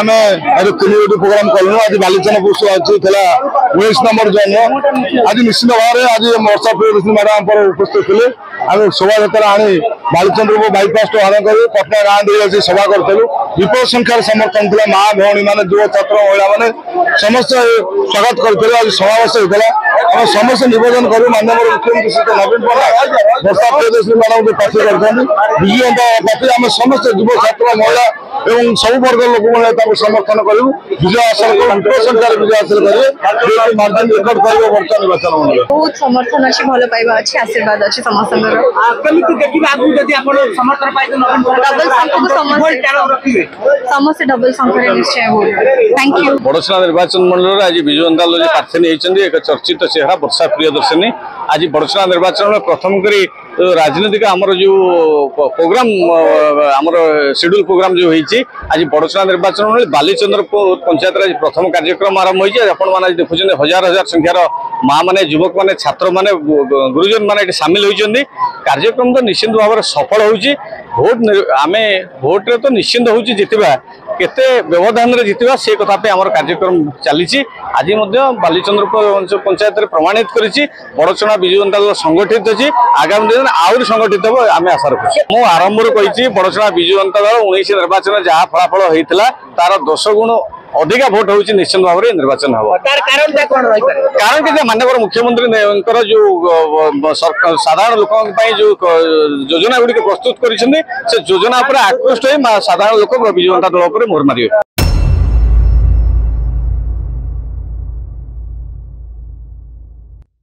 ଆମେ ଆଜି 3 ପ୍ରୋଗ୍ରାମ କଲୁ। ଆଜି ବାଲିଚନ୍ଦ୍ରପୁର ଅଛି ଥିଲା 19 ନମ୍ବର ଜନ୍ମ। ଆଜି ନିଶ୍ଚିତ ଭାବରେ ଆଜି ବର୍ଷା ପ୍ରିୟଦର୍ଶିନୀ ମ୍ୟାଡାମ ଉପସ୍ଥିତ ଥିଲେ। ଆମେ ଶୋଭାଯାତ୍ରା ଆଣି ବାଲିଚନ୍ଦ୍ରପୁର ବାଇପାସ ଟୁ ଆରମ୍ଭ କରି ପଟନା ଗାଁ ଦେଇ ଆସି ସଭା କରିଥିଲୁ। ବିପୁଳ ସଂଖ୍ୟାର ସମର୍ଥନ ଥିଲା। ମା ଭଉଣୀ ମାନେ ଯୁବ ଛାତ୍ର ମହିଳା ମାନେ ସମସ୍ତେ ସ୍ୱାଗତ କରିଥିଲେ। ଆଜି ସମାବେଶ ହେଇଥିଲା। ଆମେ ସମସ୍ତେ ନିବେଦନ କରୁ ମାନ୍ୟବର ମୁଖ୍ୟମନ୍ତ୍ରୀ ଶ୍ରୀ ନବୀନ ପଟ୍ଟନାୟକ ବର୍ଷା ପ୍ରିୟଦର୍ଶିନୀ ମ୍ୟାଡାମଙ୍କୁ ପ୍ରାର୍ଥୀ କରିଛନ୍ତି। ବିଜୁ ଜନତା ପାର୍ଟି ଆମେ ସମସ୍ତେ ଯୁବ ଛାତ୍ର ମହିଳା এবং ସବୁ ବର୍ଗର ଲୋକମାନେ ତାଙ୍କୁ ସମର୍ଥନ କରିବୁ। ବିଜୟ ହାସଲ କରିବୁ, ବିପୁଳ ସଂଖ୍ୟାରେ ବିଜୟ ହାସଲ କରିବେ। ମାର୍ଜିନ ରେକର୍ଡ କରିବ ବର୍ତ୍ତମାନ ନିର୍ବାଚନ ମଣ୍ଡଳରେ। ବହୁତ ସମର୍ଥନ ଅଛି, ଭଲ ପାଇବା ଅଛି, ଆଶୀର୍ବାଦ ଅଛି ସମସ୍ତଙ୍କର। କେମିତି ଦେଖିବେ ଆଗକୁ ଯଦି ଆପଣ ସମର୍ଥନ ପାଇବେ ଡବଲ ସଂଖ୍ୟାକୁ ସମସ୍ତେ ଡବଲ ସଂଖ୍ୟାରେ ନିଶ୍ଚୟ ଭୋଟ ଥ୍ୟାଙ୍କ ୟୁ। बड़सना निर्वाचन मंडल आज विजु जनता दल प्रार्थी नहीं एक चर्चित चेहरा वर्षा प्रियदर्शिनी आज बड़सना निर्वाचन में प्रथम करी राजनीतिक आमर जो प्रोग्राम आमर शेड्यूल प्रोग्राम जो होती आज बड़सना निर्वाचन में बालीचंद्रपुर पंचायत आज प्रथम कार्यक्रम आरंभ होती आज देखुं हजार हजार संख्यार माँ मैंने युवक मैंने छात्र मैंने गुरुजन मैंने सामिल होती कार्यक्रम तो निश्चित भाव में सफल होती भोट आम भोट्रे तो निश्चिंत हो जितवा केते व्यवधान जितवा से कथा पे आमर कार्यक्रम चली आज बालीचंद्रपुर पंचायत प्रमाणित करी बड़चना विजु जनता दल संगठित अच्छी आगामी दिन आहरी संगठित हम आम आशा रखुचे मु आरंभ कही बड़चना विजु जनता दल 19 निर्वाचन जहाँ फलाफल होता तार 10 गुण अधिका भोट होची निश्चित भाव में निर्वाचन हम कारण कि माननीय मुख्यमंत्री जो साधारण लोक जो योजना गुड़िक प्रस्तुत कर योजना आकृष्ट हो साधारण लोक विजु जनता दल मोहर मारे।